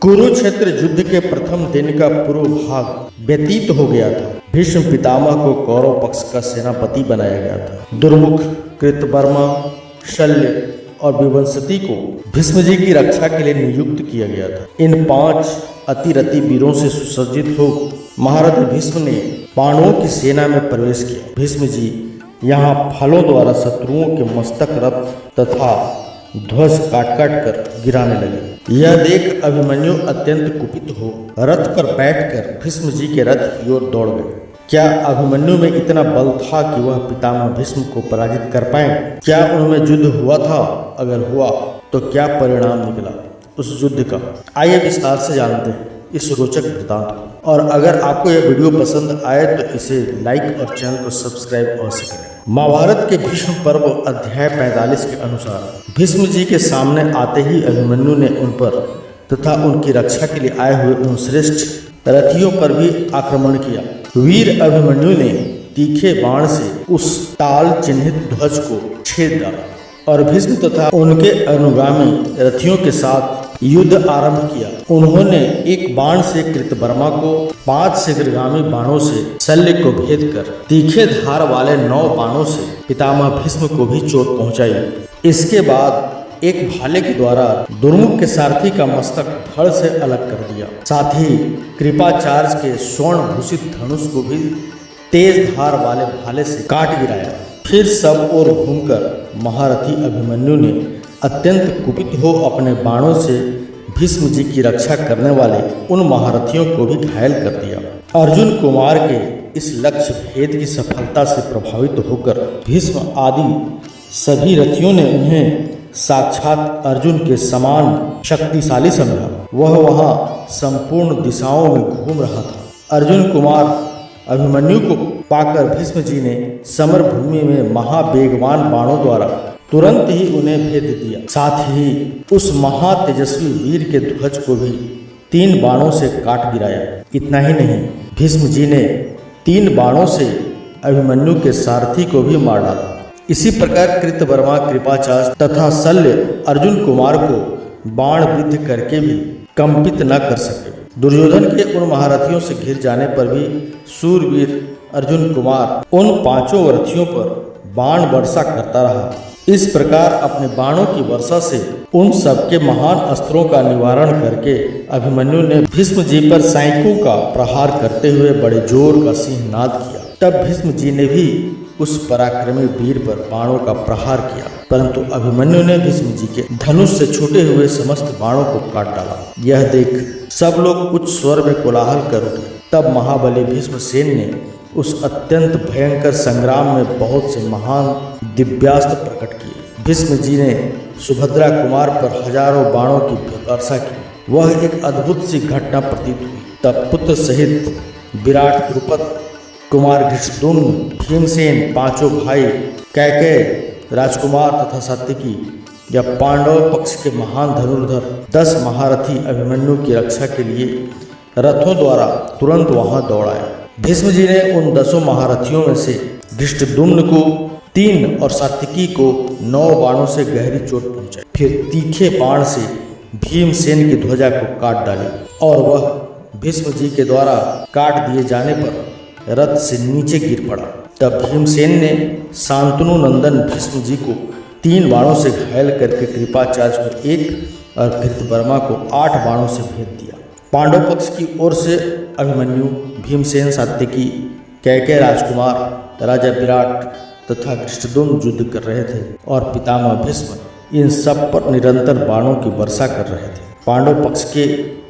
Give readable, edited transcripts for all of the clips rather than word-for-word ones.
कुरुक्षेत्र युद्ध के प्रथम दिन का पूर्व भाग व्यतीत हो गया था। भीष्म पितामह को कौरव पक्ष का सेनापति बनाया गया था। दुर्मुख, कृतवर्मा, शल्य और विवंशति को भीष्म जी की रक्षा के लिए नियुक्त किया गया था। इन 5 अतिरथी वीरों से सुसज्जित हो महारथी भीष्म ने पांडवों की सेना में प्रवेश किया। भीष्म जी यहाँ फलों द्वारा शत्रुओं के मस्तक, रथ तथा ध्वज काट काट कर गिराने लगे। यह देख अभिमन्यु अत्यंत कुपित हो रथ पर बैठकर भीष्म जी के रथ की ओर दौड़ गए। क्या अभिमन्यु में इतना बल था कि वह पितामह भीष्म को पराजित कर पाए? क्या उनमें युद्ध हुआ था? अगर हुआ तो क्या परिणाम निकला उस युद्ध का? आइए विस्तार से जानते हैं इस रोचक वृत्तांत को। और अगर आपको यह वीडियो पसंद आए तो इसे लाइक और चैनल को सब्सक्राइब अवश्य करें। महाभारत के भीष्म पर्व अध्याय 45 के अनुसार भीष्म जी के सामने आते ही अभिमन्यु ने उन पर तथा उनकी रक्षा के लिए आए हुए उन श्रेष्ठ रथियों पर भी आक्रमण किया। वीर अभिमन्यु ने तीखे बाण से उस ताल चिन्हित ध्वज को छेद डाला और भीष्म तथा उनके अनुगामी रथियों के साथ युद्ध आरंभ किया। उन्होंने एक बाण से कृतवर्मा को, 5 शीघ्रगामी बाणों से शल्य को भेद कर, तीखे धार वाले 9 बाणों से पितामह भीष्म को भी चोट पहुंचाई। इसके बाद एक भाले के द्वारा दुर्मुख के सारथी का मस्तक धड़ से अलग कर दिया। साथ ही कृपाचार्य के स्वर्ण भूषित धनुष को भी तेज धार वाले भाले से काट गिराया। फिर सब ओर घूमकर महारथी अभिमन्यु ने अत्यंत कुपित हो अपने बाणों से भीष्म जी की रक्षा करने वाले उन महारथियों को भी घायल कर दिया। अर्जुन कुमार के इस लक्ष्य भेद की सफलता से प्रभावित होकर भीष्म आदि सभी रथियों ने उन्हें साक्षात अर्जुन के समान शक्तिशाली समझा। वह वहां संपूर्ण दिशाओं में घूम रहा था। अर्जुन कुमार अभिमन्यु को पाकर भीष्म जी ने समर भूमि में महावेगवान बाणों द्वारा तुरंत ही उन्हें भेद दिया। साथ ही उस महातेजस्वी वीर के ध्वज को भी 3 बाणों से काट गिराया। इतना ही नहीं, भीष्म जी ने 3 बाणों से अभिमन्यु के सारथी को भी मार डाला। इसी प्रकार कृतवर्मा, कृपाचार्य तथा शल्य अर्जुन कुमार को बाण विद्ध करके भी कंपित न कर सके। दुर्योधन के उन महारथियों से घिर जाने पर भी सूरवीर अर्जुन कुमार उन 5 रथियों पर बाण वर्षा करता रहा। इस प्रकार अपने बाणों की वर्षा से उन सबके महान अस्त्रों का निवारण करके अभिमन्यु ने भीष्म जी पर सैनिकों का प्रहार करते हुए बड़े जोर का सिंहनाद किया। तब भीष्म जी ने भी उस पराक्रमी वीर पर बाणों का प्रहार किया, परंतु अभिमन्यु ने भीष्म जी के धनुष से छूटे हुए समस्त बाणों को काट डाला। यह देख सब लोग कुछ स्वर में कोलाहल कर उठे। तब महाबली भीष्मसेन ने उस अत्यंत भयंकर संग्राम में बहुत से महान दिव्यास्त्र प्रकट किए। भीष्म जी ने सुभद्रा कुमार पर हजारों बाणों की वर्षा की। वह एक अद्भुत सी घटना प्रतीत हुई। तब पुत्र सहित विराट, द्रुपद कुमार, धृष्टद्युम्न, भीमसेन, 5 भाई, कैकेय, राजकुमार तथा सात्यकी या पांडव पक्ष के महान धनुर्धर 10 महारथी अभिमन्यु की रक्षा के लिए रथों द्वारा तुरंत वहां दौड़ाया। भीष्म जी ने उन 10 महारथियों में से धृष्टद्युम्न को 3 और सात्यकी को 9 बाणों से गहरी चोट पहुंचाई। फिर तीखे बाण से भीमसेन की ध्वजा को काट डाली और वह भीष्म जी के द्वारा काट दिए जाने पर रथ से नीचे गिर पड़ा। तब भीमसेन ने शांतनु नंदन भीष्म जी को 3 बाणों से घायल करके कृपाचार्य को 1 और कृतवर्मा को 8 बाणों से भेद दिया। पांडव पक्ष की ओर से अभिमन्यु, भीमसेन, सात्यकी, कैकेय, राजकुमार, राजा विराट तथा धृष्टद्युम्न युद्ध कर रहे थे और पितामह भीष्म इन सब पर निरंतर बाणों की वर्षा कर रहे थे। पांडव पक्ष के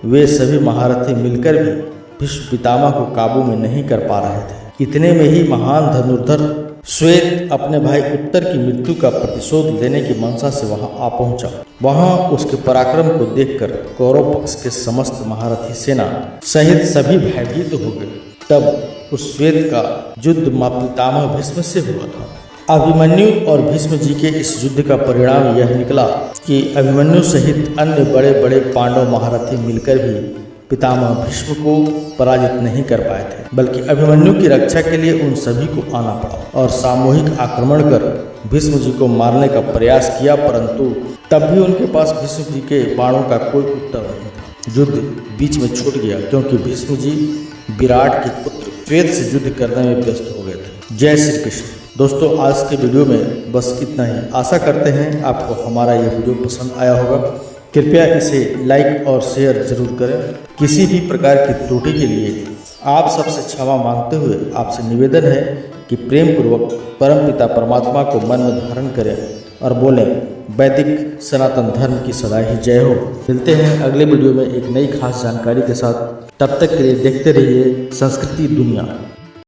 वे सभी महारथी मिलकर भी भीष्म पितामह को काबू में नहीं कर पा रहे थे। इतने में ही महान धनुर्धर श्वेत अपने भाई उत्तर की मृत्यु का प्रतिशोध लेने की मंशा से वहां आ पहुंचा। वहां उसके पराक्रम को देखकर कौरव पक्ष के समस्त महारथी सेना सहित सभी भयभीत हो गए। तब उस श्वेत का युद्ध पितामह भीष्म से हुआ था। अभिमन्यु और भीष्म जी के इस युद्ध का परिणाम यह निकला कि अभिमन्यु सहित अन्य बड़े बड़े पांडव महारथी मिलकर भी पितामह भीष्म को पराजित नहीं कर पाए थे, बल्कि अभिमन्यु की रक्षा के लिए उन सभी को आना पड़ा और सामूहिक आक्रमण कर भीष्म जी को मारने का प्रयास किया, परंतु तब भी उनके पास भीष्म जी के बाणों का कोई उत्तर नहीं था। युद्ध बीच में छूट गया क्योंकि भीष्म जी विराट के पुत्र श्वेत से युद्ध करने में व्यस्त हो गए थे। जय श्री कृष्ण। दोस्तों आज के वीडियो में बस इतना ही। आशा करते हैं आपको हमारा यह वीडियो पसंद आया होगा। कृपया इसे लाइक और शेयर जरूर करें। किसी भी प्रकार की त्रुटि के लिए आप सबसे क्षमा मांगते हुए आपसे निवेदन है कि प्रेम पूर्वक परमपिता परमात्मा को मन में धारण करें और बोलें वैदिक सनातन धर्म की सदा ही जय हो। मिलते हैं अगले वीडियो में एक नई खास जानकारी के साथ। तब तक के लिए देखते रहिए संस्कृति दुनिया।